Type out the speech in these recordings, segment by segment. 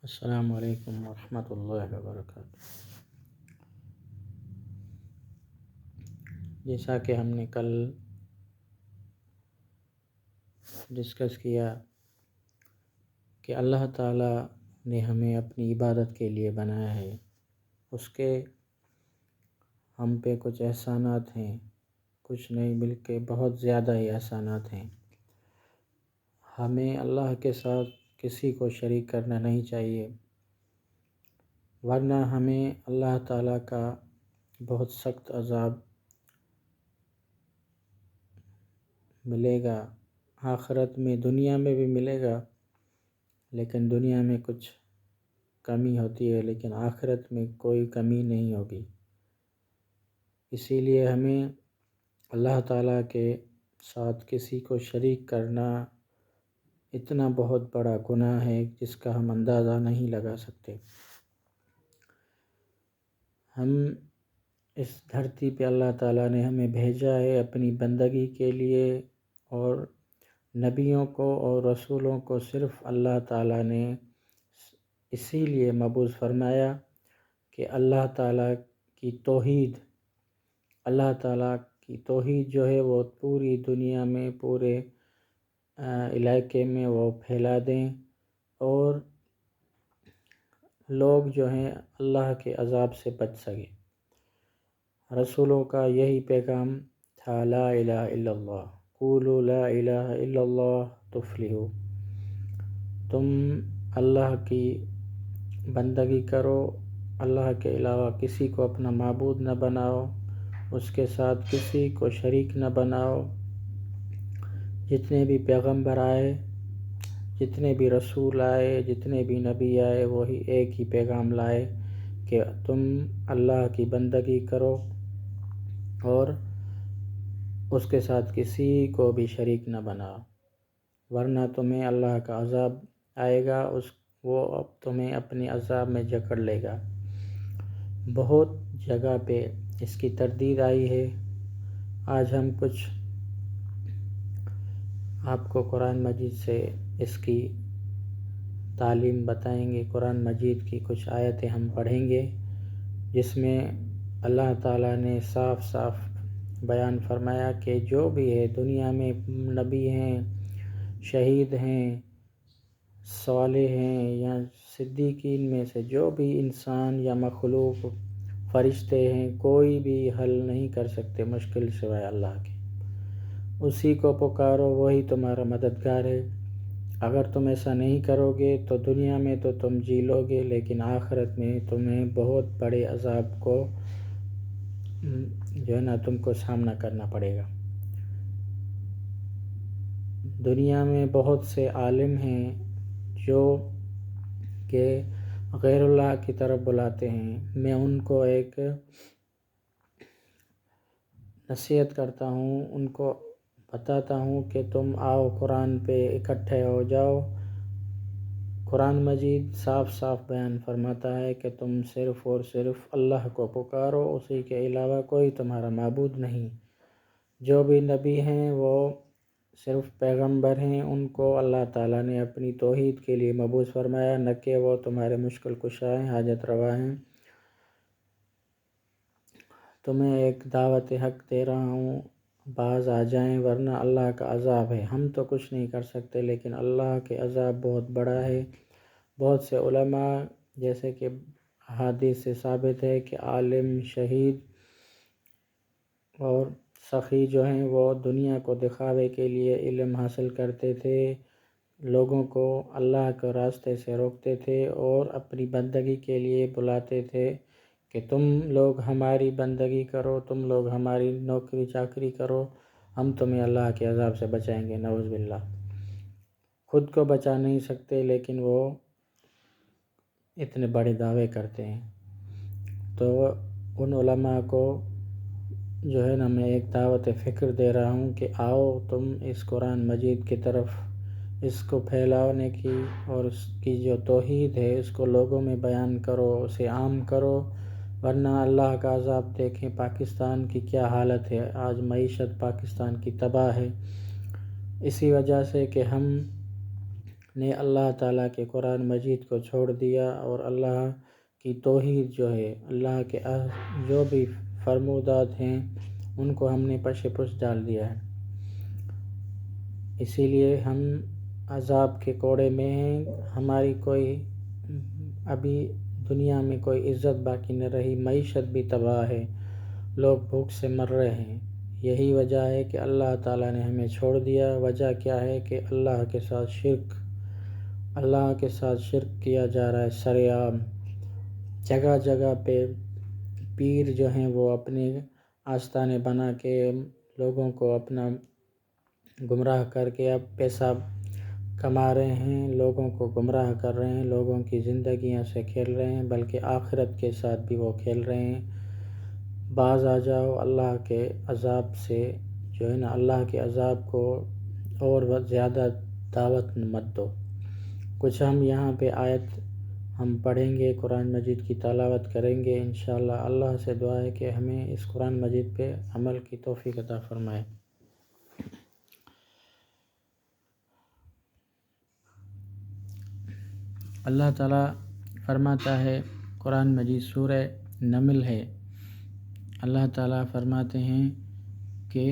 السلام علیکم ورحمۃ اللہ وبرکاتہ۔ جیسا کہ ہم نے کل ڈسکس کیا کہ اللہ تعالیٰ نے ہمیں اپنی عبادت کے لیے بنایا ہے، اس کے ہم پہ کچھ احسانات ہیں، کچھ نہیں بلکہ بہت زیادہ ہی احسانات ہیں۔ ہمیں اللہ کے ساتھ کسی کو شریک کرنا نہیں چاہیے، ورنہ ہمیں اللہ تعالیٰ کا بہت سخت عذاب ملے گا، آخرت میں، دنیا میں بھی ملے گا، لیکن دنیا میں کچھ کمی ہوتی ہے لیکن آخرت میں کوئی کمی نہیں ہوگی۔ اسی لیے ہمیں اللہ تعالیٰ کے ساتھ کسی کو شریک کرنا اتنا بہت بڑا گناہ ہے جس کا ہم اندازہ نہیں لگا سکتے۔ ہم اس دھرتی پہ اللہ تعالیٰ نے ہمیں بھیجا ہے اپنی بندگی کے لیے، اور نبیوں کو اور رسولوں کو صرف اللہ تعالیٰ نے اسی لیے مبعوث فرمایا کہ اللہ تعالیٰ کی توحید جو ہے وہ پوری دنیا میں، پورے علاقے میں وہ پھیلا دیں، اور لوگ جو ہیں اللہ کے عذاب سے بچ سکیں۔ رسولوں کا یہی پیغام تھا، لا الہ الا اللہ، قولوا لا الہ الا اللہ تفلحوا۔ تم اللہ کی بندگی کرو، اللہ کے علاوہ کسی کو اپنا معبود نہ بناؤ، اس کے ساتھ کسی کو شریک نہ بناؤ۔ جتنے بھی پیغمبر آئے، جتنے بھی رسول آئے، جتنے بھی نبی آئے، وہی ایک ہی پیغام لائے کہ تم اللہ کی بندگی کرو اور اس کے ساتھ کسی کو بھی شریک نہ بناؤ، ورنہ تمہیں اللہ کا عذاب آئے گا، وہ اب تمہیں اپنے عذاب میں جکڑ لے گا۔ بہت جگہ پہ اس کی تردید آئی ہے۔ آج ہم کچھ آپ کو قرآن مجید سے اس کی تعلیم بتائیں گے۔ قرآن مجید کی کچھ آیتیں ہم پڑھیں گے جس میں اللہ تعالیٰ نے صاف صاف بیان فرمایا کہ جو بھی ہے دنیا میں، نبی ہیں، شہید ہیں، صالح ہیں یا صدیقین میں سے جو بھی انسان یا مخلوق، فرشتے ہیں، کوئی بھی حل نہیں کر سکتے مشکل سوائے اللہ کے۔ اسی کو پکارو، وہی تمہارا مددگار ہے۔ اگر تم ایسا نہیں کرو گے تو دنیا میں تو تم جی لو گے، لیکن آخرت میں تمہیں بہت بڑے عذاب کو جو ہے نا تم کو سامنا کرنا پڑے گا۔ دنیا میں بہت سے عالم ہیں جو کہ غیر اللہ کی طرف بلاتے ہیں۔ میں ان کو ایک نصیحت کرتا ہوں، ان کو بتاتا ہوں کہ تم آؤ، قرآن پہ اکٹھے ہو جاؤ۔ قرآن مجید صاف صاف بیان فرماتا ہے کہ تم صرف اور صرف اللہ کو پکارو، اسی کے علاوہ کوئی تمہارا معبود نہیں۔ جو بھی نبی ہیں وہ صرف پیغمبر ہیں، ان کو اللہ تعالیٰ نے اپنی توحید کے لیے مبعوث فرمایا، نہ کہ وہ تمہارے مشکل کشا ہیں، حاجت روا ہیں۔ تمہیں ایک دعوت حق دے رہا ہوں، باز آ جائیں، ورنہ اللہ کا عذاب ہے۔ ہم تو کچھ نہیں کر سکتے، لیکن اللہ کے عذاب بہت بڑا ہے۔ بہت سے علماء، جیسے کہ احادیث سے ثابت ہے کہ عالم، شہید اور سخی جو ہیں وہ دنیا کو دکھاوے کے لیے علم حاصل کرتے تھے، لوگوں کو اللہ کے راستے سے روکتے تھے اور اپنی بندگی کے لیے بلاتے تھے کہ تم لوگ ہماری بندگی کرو، تم لوگ ہماری نوکری چاکری کرو، ہم تمہیں اللہ کے عذاب سے بچائیں گے، نعوذ باللہ۔ خود کو بچا نہیں سکتے لیکن وہ اتنے بڑے دعوے کرتے ہیں۔ تو ان علماء کو جو ہے نا میں ایک دعوت فکر دے رہا ہوں کہ آؤ تم اس قرآن مجید کی طرف، اس کو پھیلانے کی اور اس کی جو توحید ہے اس کو لوگوں میں بیان کرو، اسے عام کرو، ورنہ اللہ کا عذاب دیکھیں پاکستان کی کیا حالت ہے۔ آج معیشت پاکستان کی تباہ ہے، اسی وجہ سے کہ ہم نے اللہ تعالیٰ کے قرآن مجید کو چھوڑ دیا اور اللہ کی توحید جو ہے، اللہ کے جو بھی فرمودات ہیں ان کو ہم نے پش پش ڈال دیا ہے۔ اسی لیے ہم عذاب کے کوڑے میں ہیں، ہماری کوئی ابھی دنیا میں کوئی عزت باقی نہ رہی، معیشت بھی تباہ ہے، لوگ بھوک سے مر رہے ہیں۔ یہی وجہ ہے کہ اللہ تعالیٰ نے ہمیں چھوڑ دیا۔ وجہ کیا ہے کہ اللہ کے ساتھ شرک کیا جا رہا ہے سرِ عام۔ جگہ جگہ پہ پیر جو ہیں وہ اپنے آستانے بنا کے لوگوں کو اپنا گمراہ کر کے اب پیسہ کما رہے ہیں، لوگوں کو گمراہ کر رہے ہیں، لوگوں کی زندگیوں سے کھیل رہے ہیں، بلکہ آخرت کے ساتھ بھی وہ کھیل رہے ہیں۔ باز آ جاؤ اللہ کے عذاب سے، جو ہے نا، اللہ کے عذاب کو اور زیادہ دعوت مت دو۔ کچھ ہم یہاں پہ آیت ہم پڑھیں گے، قرآن مجید کی تلاوت کریں گے انشاءاللہ۔ اللہ سے دعا ہے کہ ہمیں اس قرآن مجید پہ عمل کی توفیق عطا فرمائے۔ اللہ تعالیٰ فرماتا ہے قرآن مجید سورہ نمل ہے، اللہ تعالیٰ فرماتے ہیں کہ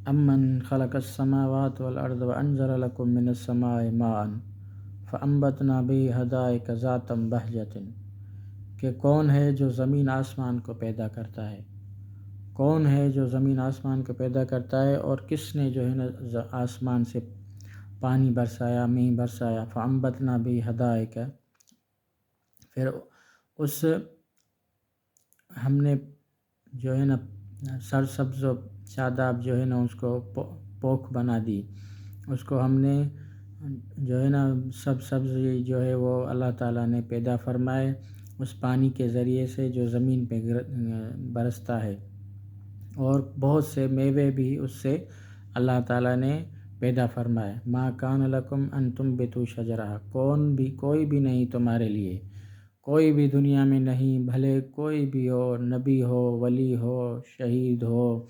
امن خلق السماوات والارض وانزل لکم من السماء ماء فانبتنا به حدائق ذات بہجۃ، کہ کون ہے جو زمین آسمان کو پیدا کرتا ہے، کون ہے جو زمین آسمان کو پیدا کرتا ہے، اور کس نے جو ہے نا آسمان سے پانی برسایا، مینہ برسایا، فانبتنا به حدائق، پھر اس ہم نے جو ہے نا سرسبز و شاداب جو ہے نا اس کو پوکھ بنا دی، اس کو ہم نے جو ہے نا سب سبزی جو ہے وہ اللہ تعالیٰ نے پیدا فرمائے اس پانی کے ذریعے سے جو زمین پہ برستا ہے، اور بہت سے میوے بھی اس سے اللہ تعالیٰ نے پیدا فرمائے۔ ما کان لکم ان تنبتوا شجرہ، کوئی بھی نہیں تمہارے لیے، کوئی بھی دنیا میں نہیں، بھلے کوئی بھی ہو، نبی ہو، ولی ہو، شہید ہو،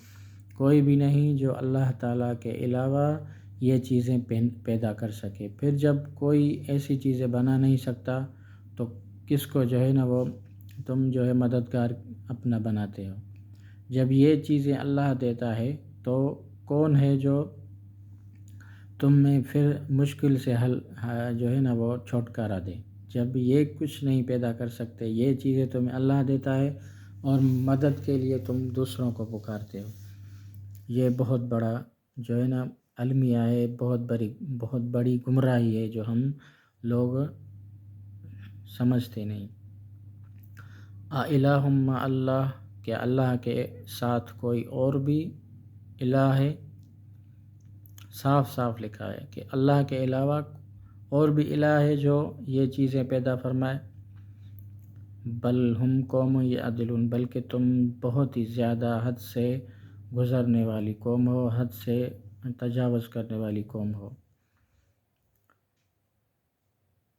کوئی بھی نہیں جو اللہ تعالیٰ کے علاوہ یہ چیزیں پیدا کر سکے۔ پھر جب کوئی ایسی چیزیں بنا نہیں سکتا تو کس کو جو ہے نا وہ تم جو ہے مددگار اپنا بناتے ہو؟ جب یہ چیزیں اللہ دیتا ہے تو کون ہے جو تم میں پھر مشکل سے حل جو ہے نا وہ چھٹکارا دے؟ جب یہ کچھ نہیں پیدا کر سکتے، یہ چیزیں تمہیں اللہ دیتا ہے اور مدد کے لیے تم دوسروں کو پکارتے ہو، یہ بہت بڑا جو ہے نا المیہ ہے، بہت بڑی گمراہی ہے جو ہم لوگ سمجھتے نہیں۔ الہ مع اللہ، کہ اللہ کے ساتھ کوئی اور بھی الہ ہے؟ صاف صاف لکھا ہے کہ اللہ کے علاوہ اور بھی الہ ہے جو یہ چیزیں پیدا فرمائے۔ بل ہم قوم یعدلون، بلکہ تم بہت ہی زیادہ حد سے گزرنے والی قوم ہو، حد سے تجاوز کرنے والی قوم ہو۔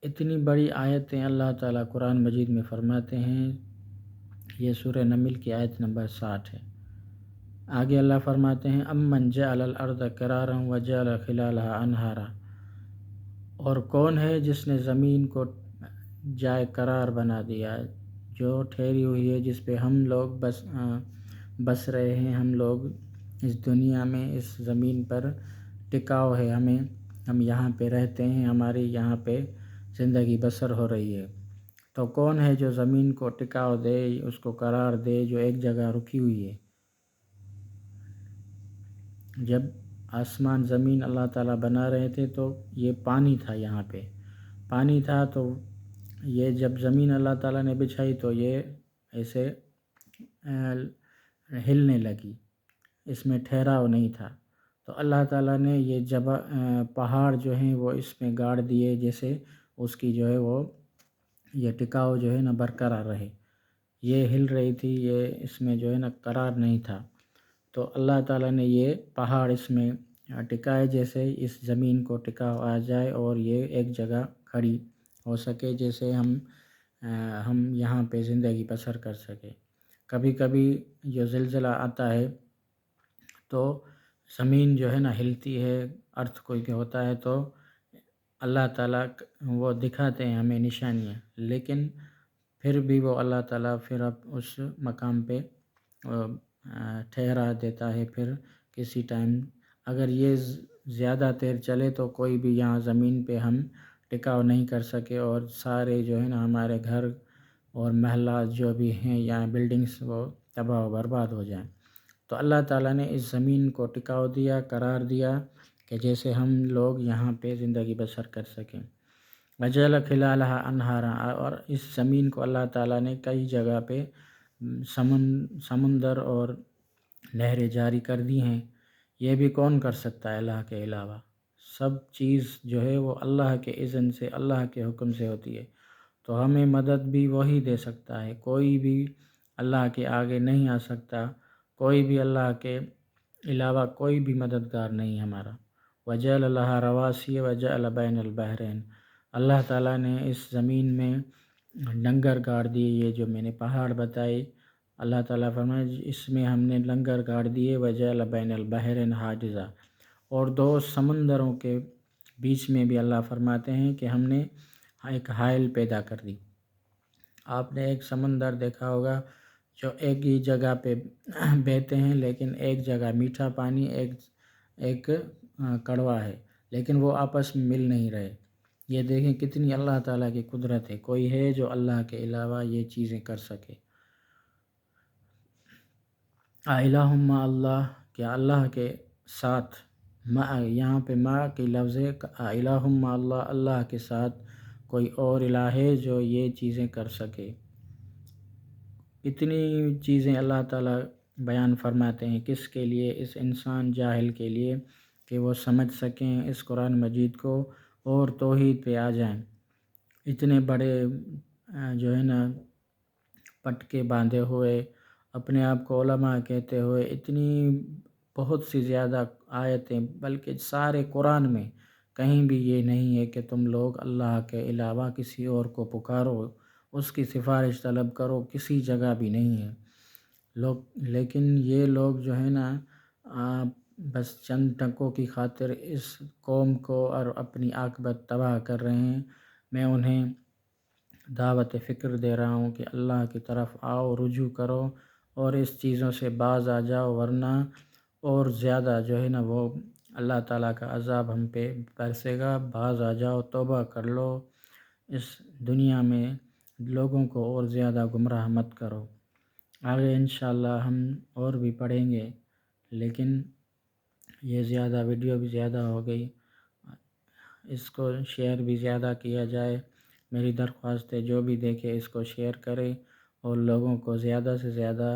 اتنی بڑی آیتیں اللہ تعالیٰ قرآن مجید میں فرماتے ہیں، یہ سورہ نمل کی آیت نمبر 60 ہے۔ آگے اللہ فرماتے ہیں امن جعل الارض قرارا وجعل خلالها انہارا، اور کون ہے جس نے زمین کو جائے قرار بنا دیا، جو ٹھہری ہوئی ہے، جس پہ ہم لوگ بس رہے ہیں، ہم لوگ اس دنیا میں اس زمین پر ٹکاؤ ہے، ہم یہاں پہ رہتے ہیں، ہماری یہاں پہ زندگی بسر ہو رہی ہے۔ تو کون ہے جو زمین کو ٹکاؤ دے، اس کو قرار دے، جو ایک جگہ رکی ہوئی ہے؟ جب آسمان زمین اللہ تعالیٰ بنا رہے تھے تو یہ پانی تھا، یہاں پہ پانی تھا، تو یہ جب زمین اللہ تعالیٰ نے بچھائی تو یہ ایسے ہلنے لگی، اس میں ٹھہراؤ نہیں تھا، تو اللہ تعالیٰ نے یہ پہاڑ جو ہیں وہ اس میں گاڑ دیے، جیسے اس کی جو ہے وہ یہ ٹکاؤ جو ہے نا برقرار رہے۔ یہ ہل رہی تھی، یہ اس میں جو ہے نا قرار نہیں تھا، تو اللہ تعالیٰ نے یہ پہاڑ اس میں ٹکائے، جیسے اس زمین کو ٹکاؤ آ جائے اور یہ ایک جگہ کھڑی ہو سکے، جیسے ہم یہاں پہ زندگی بسر کر سکے۔ کبھی کبھی جو زلزلہ آتا ہے تو زمین جو ہے نا ہلتی ہے، ارتھ کوئی ہوتا ہے تو اللہ تعالیٰ وہ دکھاتے ہیں ہمیں نشانیاں، لیکن پھر بھی وہ اللہ تعالیٰ پھر اب اس مقام پہ ٹھہرا دیتا ہے. پھر کسی ٹائم اگر یہ زیادہ دیر چلے تو کوئی بھی یہاں زمین پہ ہم ٹکاؤ نہیں کر سکے، اور سارے جو ہے نا ہمارے گھر اور محلات جو بھی ہیں یہاں بلڈنگز وہ تباہ و برباد ہو جائیں. تو اللہ تعالیٰ نے اس زمین کو ٹکاؤ دیا، قرار دیا کہ جیسے ہم لوگ یہاں پہ زندگی بسر کر سکیں. وجعل خلالہا انہارا، اور اس زمین کو اللہ تعالیٰ نے کئی جگہ پہ سمندر اور نہریں جاری کر دی ہیں. یہ بھی کون کر سکتا ہے اللہ کے علاوہ؟ سب چیز جو ہے وہ اللہ کے اذن سے، اللہ کے حکم سے ہوتی ہے. تو ہمیں مدد بھی وہی دے سکتا ہے، کوئی بھی اللہ کے آگے نہیں آ سکتا، کوئی بھی اللہ کے علاوہ کوئی بھی مددگار نہیں ہمارا. وجعل لہا رواسی وجعل بین البحرین، اللہ تعالیٰ نے اس زمین میں لنگر گاڑ دیے. یہ جو میں نے پہاڑ بتائی، اللہ تعالیٰ فرمائے اس میں ہم نے لنگر گاڑ دیے. وجعل بین البحرین حاجزا، اور دو سمندروں کے بیچ میں بھی اللہ فرماتے ہیں کہ ہم نے ایک حائل پیدا کر دی. آپ نے ایک سمندر دیکھا ہوگا جو ایک ہی جگہ پہ بہتے ہیں، لیکن ایک جگہ میٹھا پانی، ایک کڑوا ہے، لیکن وہ آپس میں مل نہیں رہے. یہ دیکھیں کتنی اللہ تعالیٰ کی قدرت ہے. کوئی ہے جو اللہ کے علاوہ یہ چیزیں کر سکے؟ الہ مع اللہ، کیا اللہ کے ساتھ، یہاں پہ مع کی لفظ ہے، الہ مع اللہ، اللہ کے ساتھ کوئی اور الہ ہے جو یہ چیزیں کر سکے؟ اتنی چیزیں اللہ تعالیٰ بیان فرماتے ہیں، کس کے لیے؟ اس انسان جاہل کے لیے، کہ وہ سمجھ سکیں اس قرآن مجید کو اور توحید پہ آ جائیں. اتنے بڑے جو ہے نا پٹکے باندھے ہوئے، اپنے آپ کو علماء کہتے ہوئے، اتنی بہت سی زیادہ آیتیں، بلکہ سارے قرآن میں کہیں بھی یہ نہیں ہے کہ تم لوگ اللہ کے علاوہ کسی اور کو پکارو، اس کی سفارش طلب کرو، کسی جگہ بھی نہیں ہے. لیکن یہ لوگ جو ہے نا بس چند ٹکوں کی خاطر اس قوم کو اور اپنی عاقبت تباہ کر رہے ہیں. میں انہیں دعوت فکر دے رہا ہوں کہ اللہ کی طرف آؤ، رجوع کرو اور اس چیزوں سے باز آ جاؤ، ورنہ اور زیادہ جو ہے نا وہ اللہ تعالیٰ کا عذاب ہم پہ برسے گا. باز آ جاؤ، توبہ کر لو، اس دنیا میں لوگوں کو اور زیادہ گمراہ مت کرو. آگے انشاءاللہ ہم اور بھی پڑھیں گے، لیکن یہ زیادہ ویڈیو بھی زیادہ ہو گئی، اس کو شیئر بھی زیادہ کیا جائے. میری درخواست ہے جو بھی دیکھے اس کو شیئر کرے، اور لوگوں کو زیادہ سے زیادہ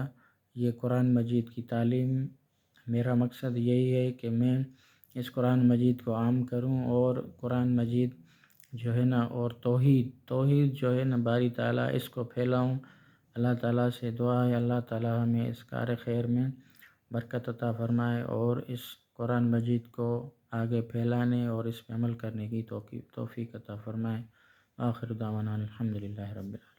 یہ قرآن مجید کی تعلیم، میرا مقصد یہی ہے کہ میں اس قرآن مجید کو عام کروں، اور قرآن مجید جو ہے نا اور توحید جو ہے نا باری تعالیٰ اس کو پھیلاؤں. اللہ تعالیٰ سے دعا ہے اللہ تعالیٰ ہمیں اس کار خیر میں برکت عطا فرمائے، اور اس قرآن مجید کو آگے پھیلانے اور اس پہ عمل کرنے کی توفیق عطا فرمائے. آخر دعوانا الحمدللہ رب العالمین.